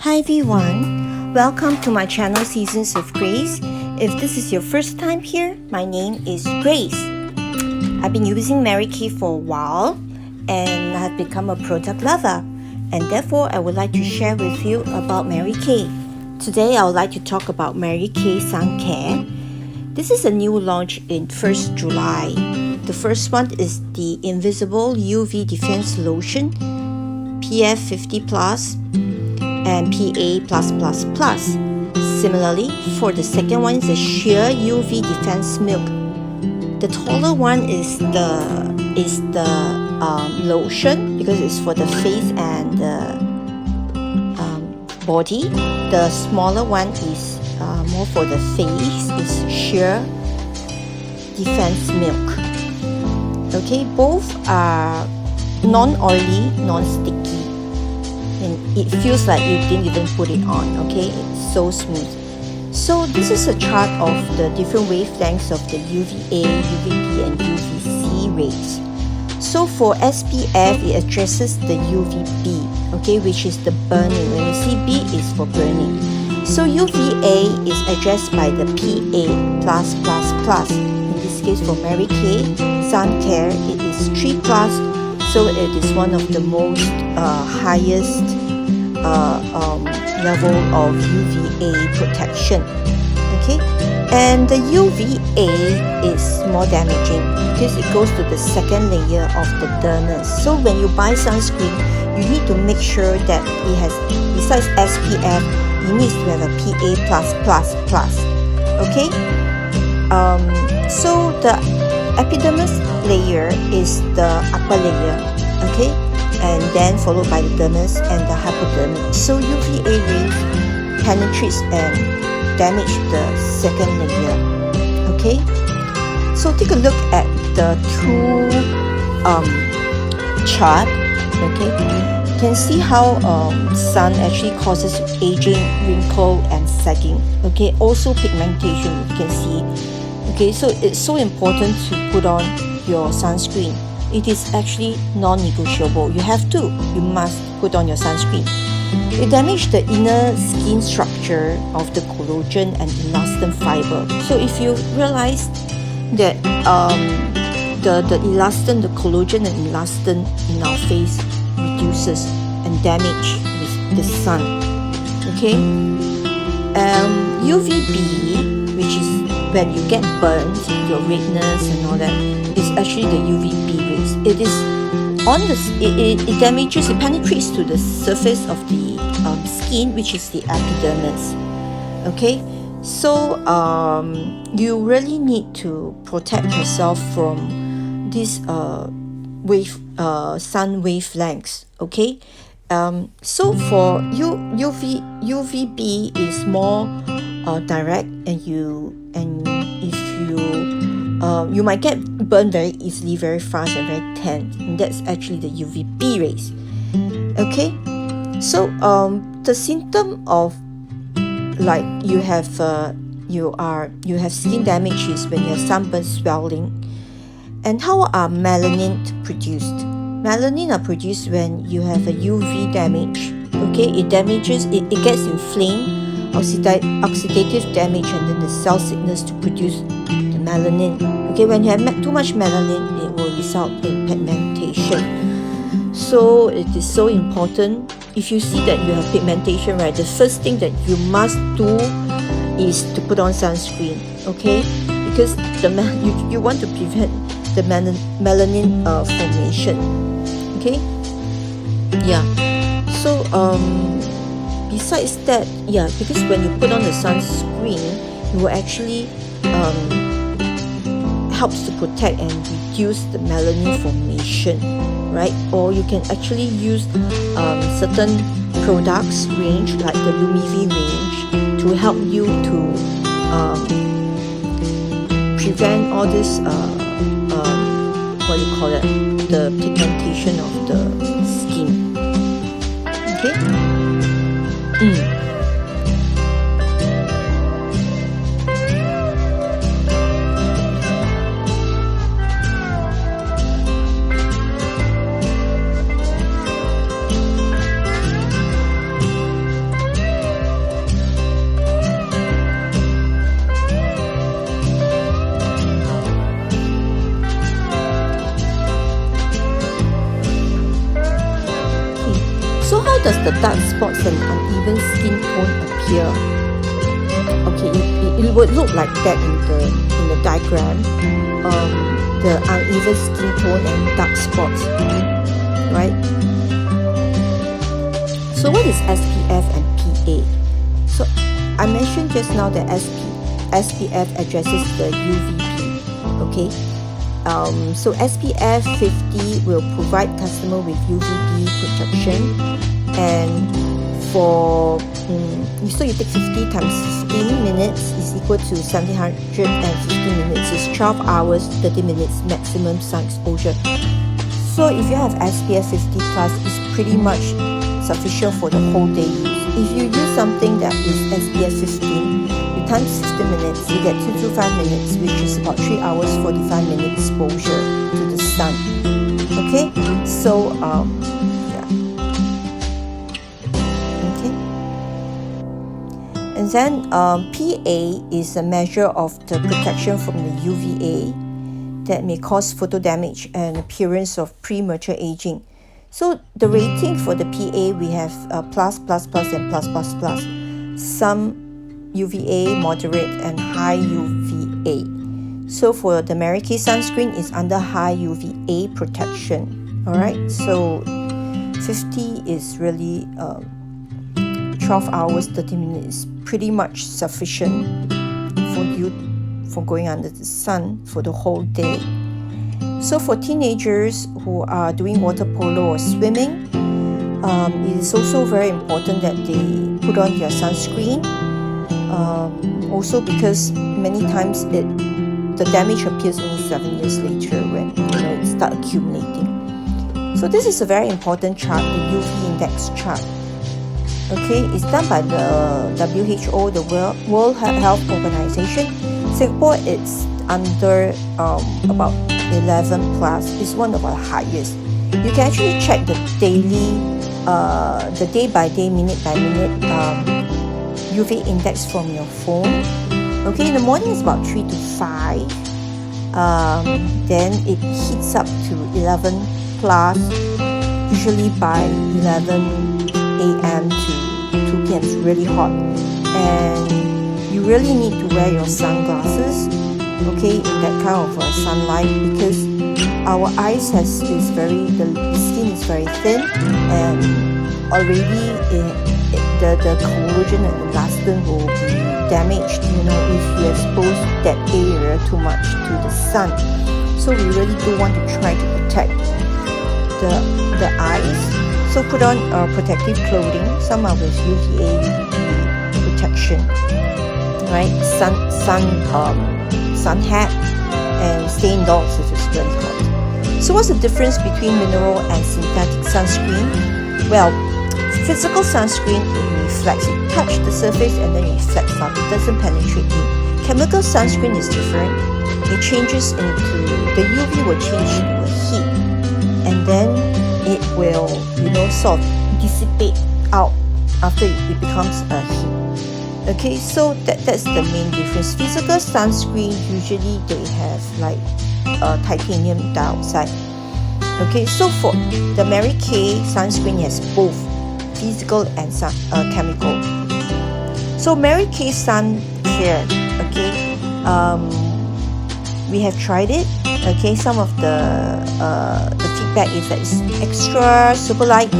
Hi everyone, welcome to my channel Seasons of Grace. If this is your first time here, my name is Grace. I've been using Mary Kay for a while and I have become a product lover, and therefore I would like to share with you about Mary Kay. Today I would like to talk about Mary Kay Suncare. This is a new launch in 1st July. The first one is the Invisible UV Defense Lotion PF 50+ and PA+++. Similarly, for the second one is the Sheer UV Defense Milk. The taller one is the lotion because it's for the face and the body. The smaller one is more for the face. It's Sheer Defense Milk. Okay, both are non-oily, non-sticky. And it feels like you didn't even put it on. Okay, it's so smooth. So this is a chart of the different wavelengths of the UVA, UVB and UVC rays. So for SPF, it addresses the UVB, okay, which is the burning. When you see B, is for burning. So UVA is addressed by the PA+++. In this case for Mary Kay Suncare, it is 3+. So it is one of the most highest level of UVA protection. Okay, and the UVA is more damaging because it goes to the second layer of the dermis. So when you buy sunscreen, you need to make sure that it has, besides SPF, it needs to have a PA+++. Okay, so the epidermis layer is the upper layer, okay, and then followed by the dermis and the hypodermis. So UVA rays penetrates and damage the second layer. Okay, so take a look at the two chart. Okay, you can see how sun actually causes aging, wrinkle and sagging. Okay, also pigmentation, you can see. Okay, so it's so important to put on your sunscreen. It is actually non-negotiable. You must put on your sunscreen. It damages the inner skin structure of the collagen and elastin fiber. So if you realize that the elastin, the collagen and elastin in our face reduces and damage with the sun. Okay, UVB, which is when you get burnt, your redness and all that, is actually the UVB rays. It is on the it damages, it penetrates to the surface of the skin, which is the epidermis. Okay, so you really need to protect yourself from this sun wavelengths. Okay, so for UVB is more direct, and if you might get burned very easily, very fast and very tan, and that's actually the UVB rays. Okay, so the symptom of like you have skin damage is when you have sunburn, swelling. And how are melanin produced? Melanin are produced when you have a UV damage. Okay, it damages, it gets inflamed, oxidative damage, and then the cell sickness to produce the melanin. Okay, when you have too much melanin, it will result in pigmentation. So it is so important. If you see that you have pigmentation, right, the first thing that you must do is to put on sunscreen. Okay, because you want to prevent the melanin formation. Okay, yeah. So besides that, yeah, because when you put on the sunscreen, it will actually helps to protect and reduce the melanin formation, right? Or you can actually use certain products range like the Lumivi range to help you to prevent all this what do you call it, the pigmentation of the skin. Okay. how does the dark spots and uneven skin tone appear? Okay, it would look like that in the diagram. The uneven skin tone and dark spots, right? So what is SPF and PA? So I mentioned just now that SPF addresses the UVB. Okay, so SPF 50 will provide customer with UVB protection, and for so you take 50 times 16 minutes is equal to 750 minutes. It's 12 hours 30 minutes maximum sun exposure. So if you have SPF 50 plus, it's pretty much sufficient for the whole day use. If you use something that is SPF 15, you times 50 minutes, you get 225 minutes, which is about 3 hours 45 minutes exposure to the sun. Okay, so and then PA is a measure of the protection from the UVA that may cause photo damage and appearance of premature aging. So the rating for the PA, we have plus, and plus. Some UVA, moderate, and high UVA. So for the Mary Kay sunscreen, is under high UVA protection. Alright, so 50 is really 12 hours 30 minutes, pretty much sufficient for you for going under the sun for the whole day. So for teenagers who are doing water polo or swimming, it is also very important that they put on their sunscreen. Also because many times the damage appears only 7 years later when it starts accumulating. So this is a very important chart, the UV index chart. Okay, it's done by the WHO, the World Health Organization. Singapore, it's under about 11 plus. It's one of our highest. You can actually check the daily, the day by day, minute by minute UV index from your phone. Okay, in the morning it's about 3 to 5. Then it heats up to 11 plus, usually by 11 a.m. to 2 p.m. It's really hot, and you really need to wear your sunglasses, okay, in that kind of sunlight, because our eyes the skin is very thin, and already the collagen and elastin will be damaged, if you expose that area too much to the sun. So we really do want to try to protect the eyes. So put on protective clothing. Some are with UVA, UVB protection, right? Sun hat, and stay indoors if it's really hot. So what's the difference between mineral and synthetic sunscreen? Well, physical sunscreen, it reflects. It touches the surface and then it reflects out. It doesn't penetrate in. Chemical sunscreen is different. It changes into, the UV will change into a heat, and then it will, sort of dissipate out after it becomes a heat. Okay, so that's the main difference. Physical sunscreen, usually they have like titanium dioxide. Okay, so for the Mary Kay sunscreen, has both physical and chemical. So Mary Kay Suncare, okay, we have tried it. Okay, some of the feedback is that it's extra super light,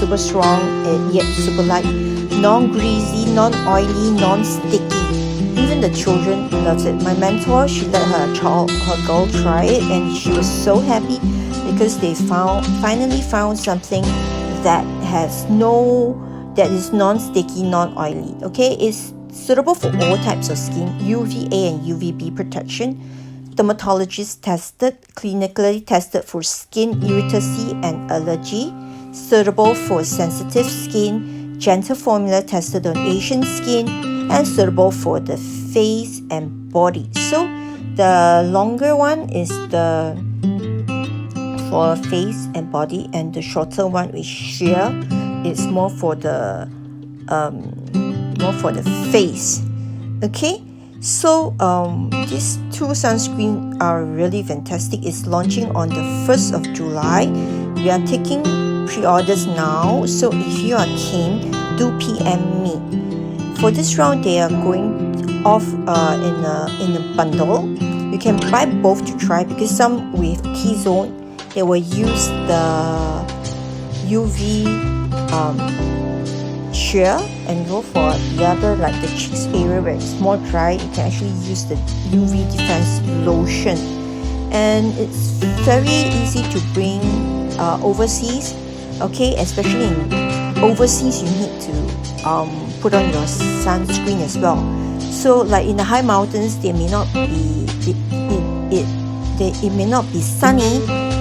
super strong, and yet super light, non-greasy, non-oily, non-sticky. Even the children loves it. My mentor, she let her girl try it, and she was so happy because they finally found something that is non-sticky, non-oily. Okay, it's suitable for all types of skin, UVA and UVB protection. Dermatologist tested, clinically tested for skin irritancy and allergy, suitable for sensitive skin, gentle formula tested on Asian skin, and suitable for the face and body. So the longer one is for face and body, and the shorter one with sheer is more for the face. Okay. So these two sunscreen are really fantastic. It's launching on the 1st of July. We are taking pre-orders now. So if you are keen, do PM me. For this round, they are going off in a bundle. You can buy both to try, because some with T-zone, they will use the UV sheer, and go for the other, like the cheeks area where it's more dry, you can actually use the UV defense lotion. And it's very easy to bring overseas, okay? Especially in overseas, you need to put on your sunscreen as well. So like in the high mountains, they may not be it may not be sunny,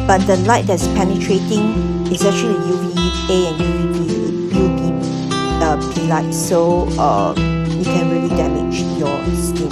but the light that's penetrating is actually UVA and UVB light, so it can really damage your skin.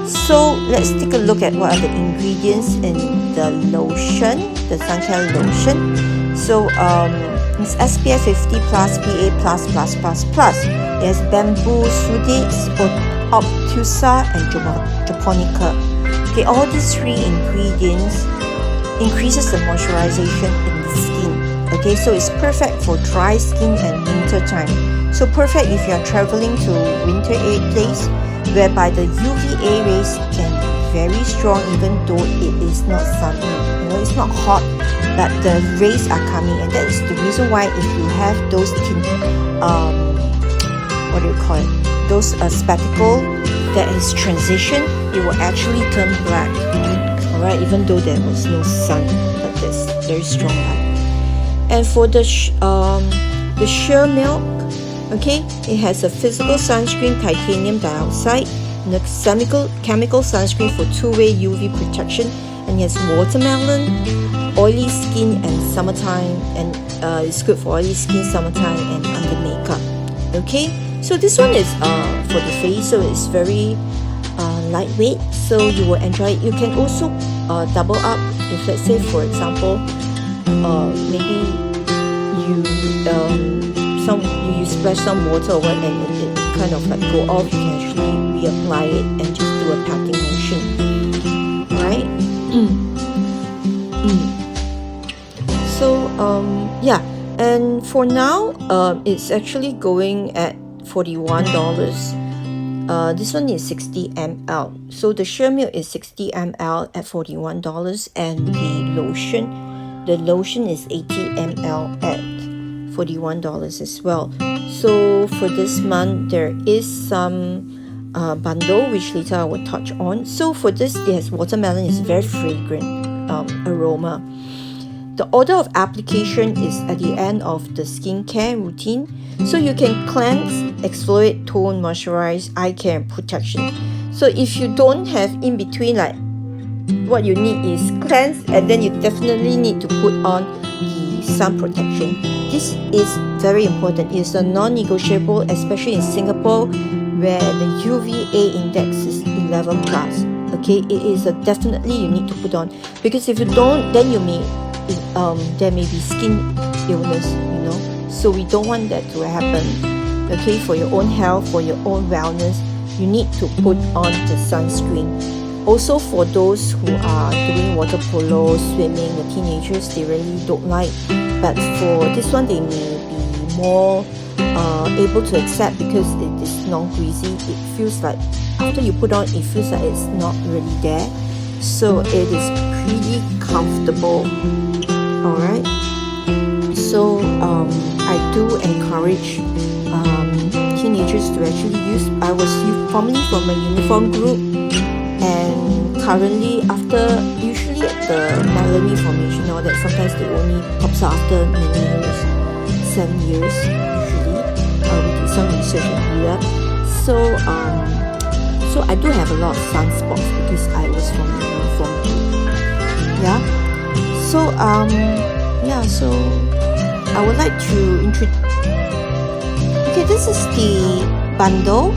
So let's take a look at what are the ingredients in the lotion, the Suncare lotion. So it's SPF 50 plus, PA plus plus plus plus. It has bamboo, sudex, obtusa, and japonica. Okay, all these three ingredients increases the moisturization in the skin. Okay, so it's perfect for dry skin and winter time. So perfect if you are traveling to winter place, whereby the UVA rays can be very strong, even though it is not sunny. You know, it's not hot, but the rays are coming, and that is the reason why if you have those what do you call it? Those spectacle that is transition, it will actually turn black. Alright, even though there was no sun, but there's very strong light. And for the sheer milk, okay, it has a physical sunscreen, titanium dioxide, and a chemical sunscreen for two-way UV protection, and it has watermelon, oily skin, and summertime, and it's good for oily skin, summertime, and under makeup. Okay, so this one is for the face, so it's very lightweight, so you will enjoy it. You can also double up if, let's say, for example, maybe you splash some water or what, and it kind of like go off. You can actually reapply it and just do a patting motion, right? So yeah, and for now it's actually going at $41. This one is 60 ml. So the sheer milk is 60 ml at $41, and the lotion is 80 ml at $41 as well. So for this month, there is some bundle, which later I will touch on. So for this, it has watermelon, is very fragrant aroma. The order of application is at the end of the skincare routine. So you can cleanse, exfoliate, tone, moisturize, eye care, and protection. So if you don't have in between, like what you need is cleanse, and then you definitely need to put on the sun protection. This is very important. It's a non-negotiable, especially in Singapore, where the UVA index is 11 plus. Okay, it is a definitely you need to put on, because if you don't, then you may there may be skin illness, you know. So we don't want that to happen. Okay, for your own health, for your own wellness, you need to put on the sunscreen. Also, for those who are doing water polo, swimming, the teenagers, they really don't like. But for this one, they may be more able to accept, because it is non-greasy. It feels like after you put on, it feels like it's not really there. So it is pretty comfortable. Alright. So I do encourage teenagers to actually use. I was formerly from a uniform group, and currently usually the Melanin formation, all that, sometimes they only pops out after many years, 7 years usually. We did some research and do that. So I do have a lot of sunspots because I was from a uniform group. Yeah. So so I would like to introduce. Okay, this is the bundle.